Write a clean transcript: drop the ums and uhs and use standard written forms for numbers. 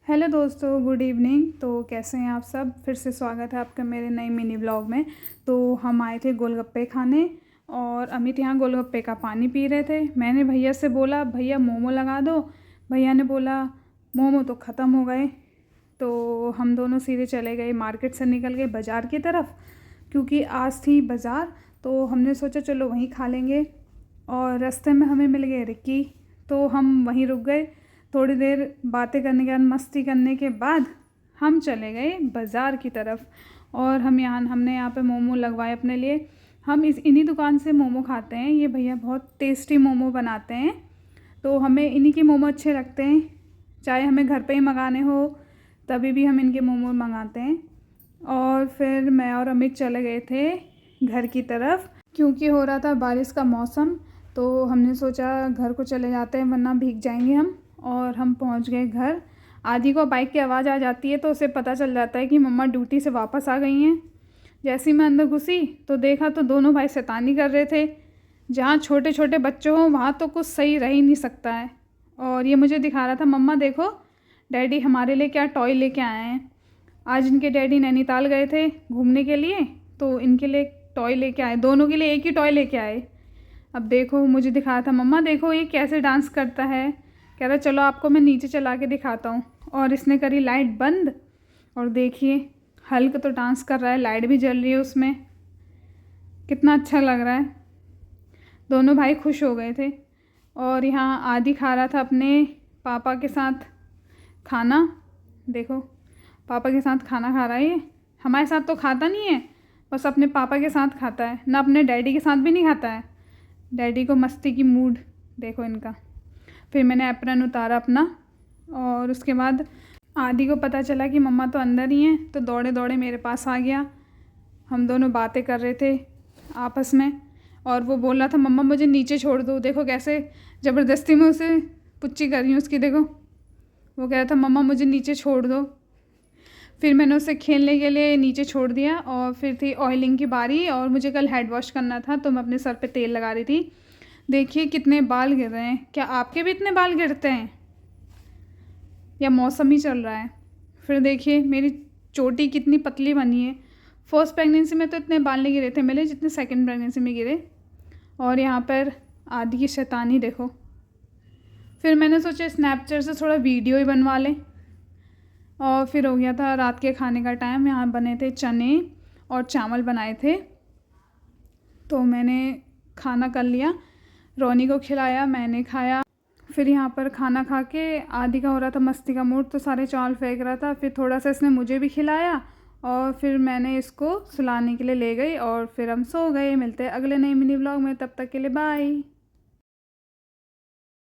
Hello दोस्तों, good evening. तो कैसे हैं आप सब? फिर से स्वागत है आपका मेरे नए मिनी ब्लॉग में। तो हम आए थे गोलगप्पे खाने और अमित यहाँ गोलगप्पे का पानी पी रहे थे। मैंने भैया से बोला भैया मोमो लगा दो। भैया ने बोला मोमो तो ख़त्म हो गए। तो हम दोनों सीधे चले गए, मार्केट से निकल गए बाज़ार की तरफ, क्योंकि आज थी बाज़ार। तो हमने सोचा चलो वहीं खा लेंगे। और रास्ते में हमें मिल गए रिक्की, तो हम वहीं रुक गए। थोड़ी देर बातें करने के बाद, मस्ती करने के बाद हम चले गए बाज़ार की तरफ। और हमने यहाँ पे मोमो लगवाए अपने लिए। हम इन्हीं दुकान से मोमो खाते हैं। ये भैया बहुत टेस्टी मोमो बनाते हैं, तो हमें इन्हीं के मोमो अच्छे लगते हैं। चाहे हमें घर पे ही मंगाने हो तभी भी हम इनके मोमो मंगाते हैं। और फिर मैं और अमित चले गए थे घर की तरफ, क्योंकि हो रहा था बारिश का मौसम। तो हमने सोचा घर को चले जाते हैं वरना भीग जाएंगे हम। और हम पहुंच गए घर। आदि को बाइक की आवाज़ आ जाती है तो उसे पता चल जाता है कि मम्मा ड्यूटी से वापस आ गई हैं। जैसे ही मैं अंदर घुसी तो देखा तो दोनों भाई शैतानी कर रहे थे। जहाँ छोटे छोटे बच्चे हों वहाँ तो कुछ सही रह ही नहीं सकता है। और ये मुझे दिखा रहा था, मम्मा देखो डैडी हमारे लिए क्या टॉय लेके आए हैं। आज इनके डैडी नैनीताल गए थे घूमने के लिए, तो इनके लिए टॉय लेके आए, दोनों के लिए एक ही टॉय लेके आए। अब देखो, मुझे दिखा रहा था मम्मा देखो ये कैसे डांस करता है। कह रहा चलो आपको मैं नीचे चला के दिखाता हूँ। और इसने करी लाइट बंद और देखिए हल्क तो डांस कर रहा है, लाइट भी जल रही है उसमें। कितना अच्छा लग रहा है। दोनों भाई खुश हो गए थे। और यहाँ आदि खा रहा था अपने पापा के साथ खाना। देखो पापा के साथ खाना खा रहा है। ये हमारे साथ तो खाता नहीं है, बस अपने पापा के साथ खाता है, ना अपने डैडी के साथ भी नहीं खाता है। डैडी को मस्ती की मूड देखो इनका। फिर मैंने एप्रन उतारा अपना और उसके बाद आदि को पता चला कि मम्मा तो अंदर ही हैं, तो दौड़े दौड़े मेरे पास आ गया। हम दोनों बातें कर रहे थे आपस में और वो बोल रहा था मम्मा मुझे नीचे छोड़ दो। देखो कैसे ज़बरदस्ती में उसे पुच्ची कर रही हूँ उसकी। देखो वो कह रहा था मम्मा मुझे नीचे छोड़ दो। फिर मैंने उसे खेलने के लिए नीचे छोड़ दिया। और फिर थी ऑयलिंग की बारी और मुझे कल हेड वॉश करना था, तो मैं अपने सर पे तेल लगा रही थी। देखिए कितने बाल गिर रहे हैं। क्या आपके भी इतने बाल गिरते हैं या मौसम ही चल रहा है? फिर देखिए मेरी चोटी कितनी पतली बनी है। फर्स्ट प्रेगनेंसी में तो इतने बाल नहीं गिरे थे मेरे जितने सेकंड प्रेगनेंसी में गिरे। और यहाँ पर आदि की शैतानी देखो। फिर मैंने सोचा स्नैपचैट से थोड़ा वीडियो ही बनवा लें। और फिर हो गया था रात के खाने का टाइम। यहाँ बने थे चने और चावल बनाए थे, तो मैंने खाना कर लिया। रोनी को खिलाया, मैंने खाया। फिर यहाँ पर खाना खा के आदि का हो रहा था मस्ती का मूड, तो सारे चावल फेंक रहा था। फिर थोड़ा सा इसने मुझे भी खिलाया और फिर मैंने इसको सुलाने के लिए ले गई और फिर हम सो गए। मिलते हैं अगले नए मिनी ब्लॉग में, तब तक के लिए बाय।